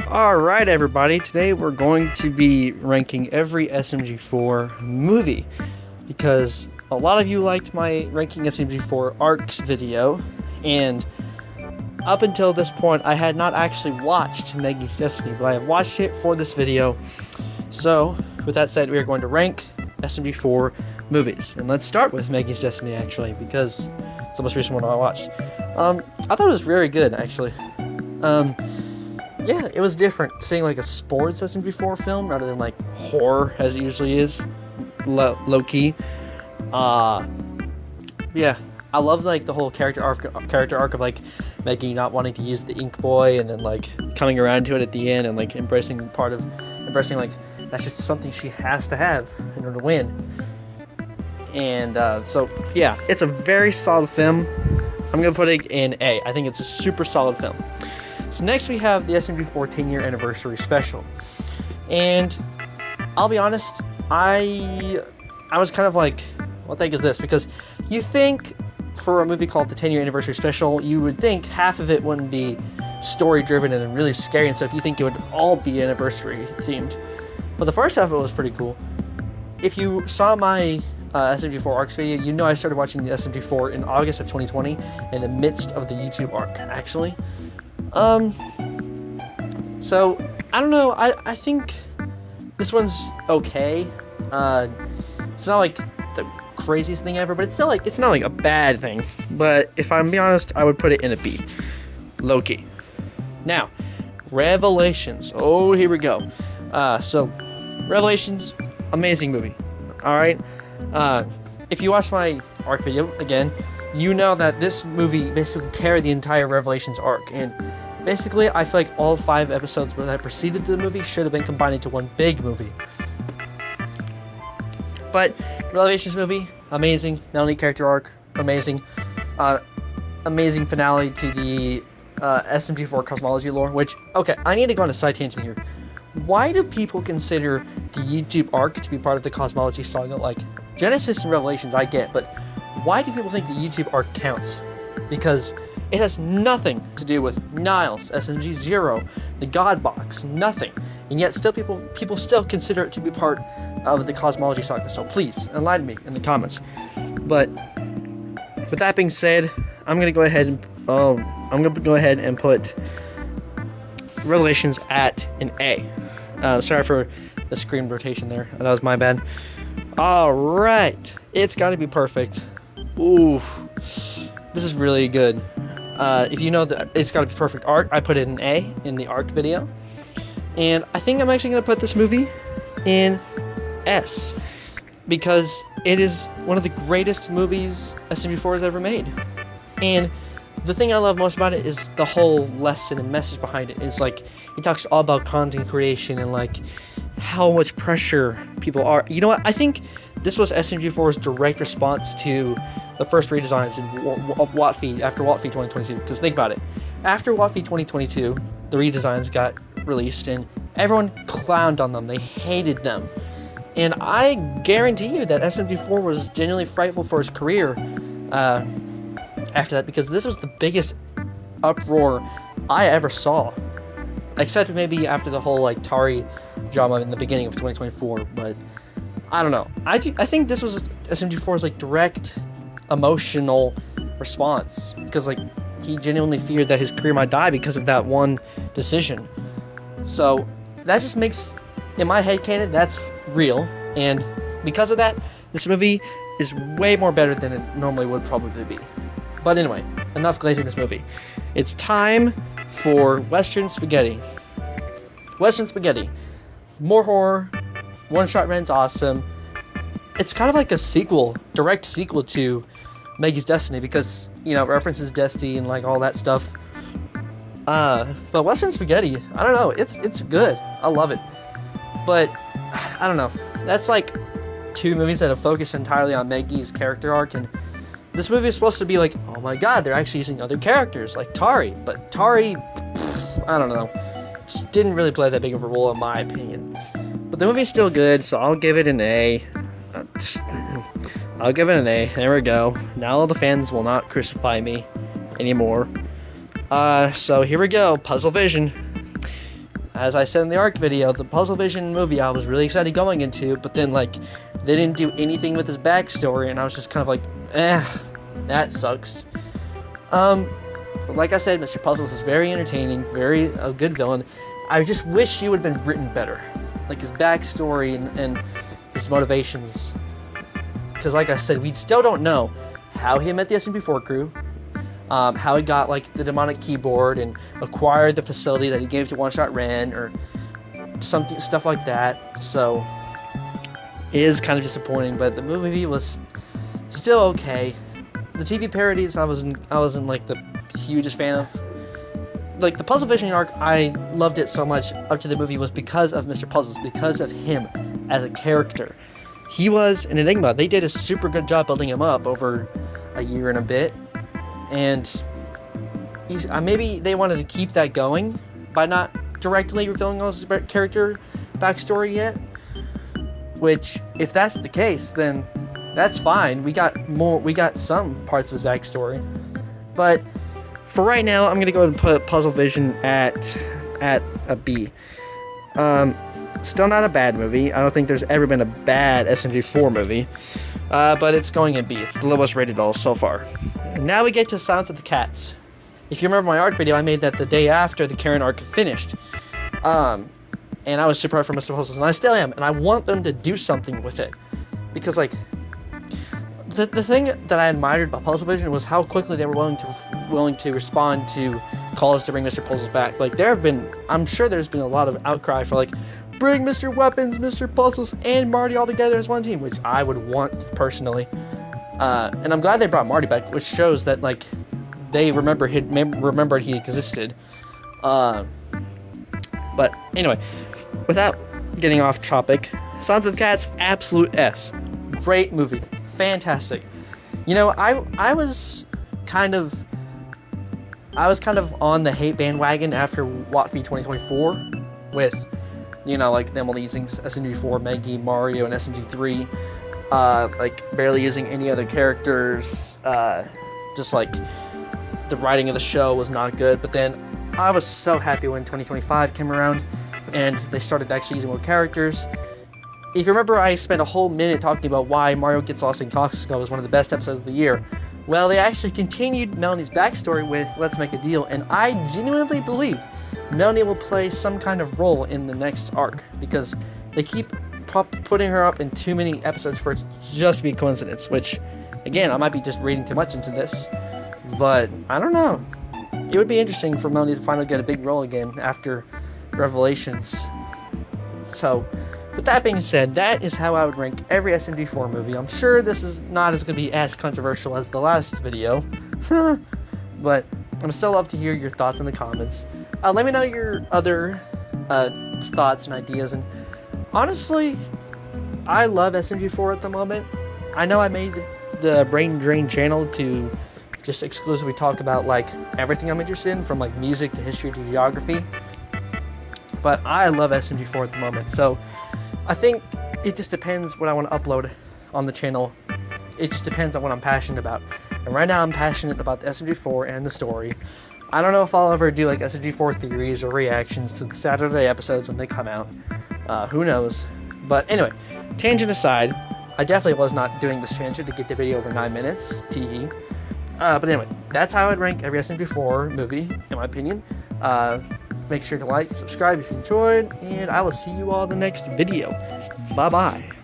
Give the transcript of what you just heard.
Alright everybody, today we're going to be ranking every SMG4 movie because a lot of you liked my ranking SMG4 arcs video, and up until this point I had not actually watched Maggie's Destiny, but I have watched it for this video. So with that said, we are going to rank SMG4 movies, and let's start with Maggie's Destiny actually, because it's the most recent one I watched. I thought it was very good actually. Yeah, it was different seeing like a sports SMG4 film rather than like horror as it usually is, low key. Yeah, I love like the whole character arc of like Maggie not wanting to use the ink boy and then like coming around to it at the end and like embracing like that's just something she has to have in order to win. And so yeah, it's a very solid film. I'm gonna put it in A. I think it's a super solid film. So next we have the SMG4 10-year anniversary special, and I'll be honest, I was kind of like, what the heck is this? Because you think for a movie called the 10-year anniversary special, you would think half of it wouldn't be story driven and really scary and stuff. You think it would all be anniversary themed, but the first half of it was pretty cool. If you saw my SMG4 arcs video, you know I started watching the SMG4 in August of 2020 in the midst of the YouTube arc actually. So I don't know, I think this one's okay. It's not like the craziest thing ever, but it's still like, it's not like a bad thing. But if I'm being honest, I would put it in a B, low key. Now, Revelations. Oh, here we go. So Revelations, amazing movie. All right. If you watch my arc video again, you know that this movie basically carried the entire Revelations arc, and basically I feel like all 5 episodes that preceded the movie should have been combined into one big movie. But Revelations movie, amazing. Not only character arc, amazing. Amazing finale to the SMG4 cosmology lore, which, okay, I need to go on a side tangent here. Why do people consider the YouTube arc to be part of the cosmology saga? Like, Genesis and Revelations I get, but why do people think the YouTube arc counts? Because it has nothing to do with Niles, SMG0, the God Box, nothing. And yet still people still consider it to be part of the cosmology saga. So please enlighten me in the comments. But with that being said, I'm gonna go ahead and put Revelations at an A. Sorry for the screen rotation there. That was my bad. All right, it's got to be perfect. Ooh, this is really good. If you know that it's got to be perfect art, I put it in A in the art video. And I think I'm actually going to put this movie in S, because it is one of the greatest movies SMG4 has ever made. And the thing I love most about it is the whole lesson and message behind it. It's like, it talks all about content creation and like how much pressure people are. You know what? I think this was SMG4's direct response to the first redesigns of WotF after WotF 2022. Because think about it. After WotF 2022, the redesigns got released and everyone clowned on them. They hated them. And I guarantee you that SMG4 was genuinely frightful for his career after that, because this was the biggest uproar I ever saw. Except maybe after the whole like Tari drama in the beginning of 2024, but I don't know. I think this was SMG4's like direct emotional response, because like he genuinely feared that his career might die because of that one decision. So that just makes, in my head canon, that's real, and because of that, this movie is way more better than it normally would probably be. But anyway, enough glazing this movie. It's time for Western Spaghetti. Western Spaghetti. More horror. One-shot rent's awesome. It's kind of like a sequel, direct sequel to Maggie's Destiny, because, you know, it references Destiny and like all that stuff. But Western Spaghetti, I don't know, it's good. I love it. But I don't know. That's like 2 movies that have focused entirely on Maggie's character arc, and this movie is supposed to be like, oh my god, they're actually using other characters like Tari, but Tari, I don't know, just didn't really play that big of a role in my opinion. But the movie's still good, so I'll give it an A. I'll give it an A. There we go. Now all the fans will not crucify me anymore. So here we go. Puzzle Vision. as I said in the ARC video, the Puzzle Vision movie I was really excited going into, but then like they didn't do anything with his backstory, and I was just kind of like, that sucks. But like I said, Mr. Puzzles is very entertaining, very a good villain. I just wish he would have been written better, like his backstory and his motivations. Because like I said, we still don't know how he met the SMG4 crew, how he got like the demonic keyboard and acquired the facility that he gave to One Shot Ren or something, stuff like that. So it is kind of disappointing, but the movie was still okay. The TV parodies, I wasn't like the hugest fan of. Like the Puzzle Vision arc, I loved it so much up to the movie was because of Mr. Puzzles, because of him as a character. He was an enigma. They did a super good job building him up over a year and a bit, and maybe they wanted to keep that going by not directly revealing all his character backstory yet. Which, if that's the case, then that's fine. We got some parts of his backstory, but for right now, I'm gonna go ahead and put Puzzle Vision at a B. Still not a bad movie. I don't think there's ever been a bad SMG4 movie, but it's going in B. It's the lowest rated all so far. And now we get to Silence of the Cats. If you remember my ARC video, I made that the day after the Karen arc finished. And I was super hyped for Mr. Puzzles, and I still am, and I want them to do something with it. Because, like, the thing that I admired about Puzzle Vision was how quickly they were willing to respond to calls to bring Mr. Puzzles back. Like, I'm sure there's been a lot of outcry for, like, bring Mr. Weapons, Mr. Puzzles, and Marty all together as one team, which I would want personally. And I'm glad they brought Marty back, which shows that, like, they remembered he existed. But anyway, without getting off topic, Silence of the Cats, absolute S. Great movie. Fantastic. You know, I was kind of on the hate bandwagon after WotV 2024 with, you know, like them only using SMG4, Meggy, Mario, and SMG3, like barely using any other characters, just like the writing of the show was not good. But then I was so happy when 2025 came around and they started actually using more characters. If you remember, I spent a whole minute talking about why Mario Gets Lost in Toxico was one of the best episodes of the year. Well, they actually continued Melanie's backstory with Let's Make a Deal, and I genuinely believe Melanie will play some kind of role in the next arc, because they keep putting her up in too many episodes for it to just be a coincidence, which, again, I might be just reading too much into this, but I don't know. It would be interesting for Melanie to finally get a big role again after Revelations. So, with that being said, that is how I would rank every SMG4 movie. I'm sure this is not going to be as controversial as the last video, but I'm still love to hear your thoughts in the comments. Let me know your other thoughts and ideas, and honestly, I love SMG4 at the moment. I know I made the Brain Drain channel to just exclusively talk about like everything I'm interested in, from like music to history to geography, but I love SMG4 at the moment, so I think it just depends what I want to upload on the channel. It just depends on what I'm passionate about. And right now I'm passionate about the SMG4 and the story. I don't know if I'll ever do like SMG4 theories or reactions to the Saturday episodes when they come out. Who knows? But anyway, tangent aside, I definitely was not doing this tangent to get the video over 9 minutes. Teehee. But anyway, that's how I'd rank every SMG4 movie, in my opinion. Make sure to like, subscribe if you enjoyed, and I will see you all in the next video. Bye-bye.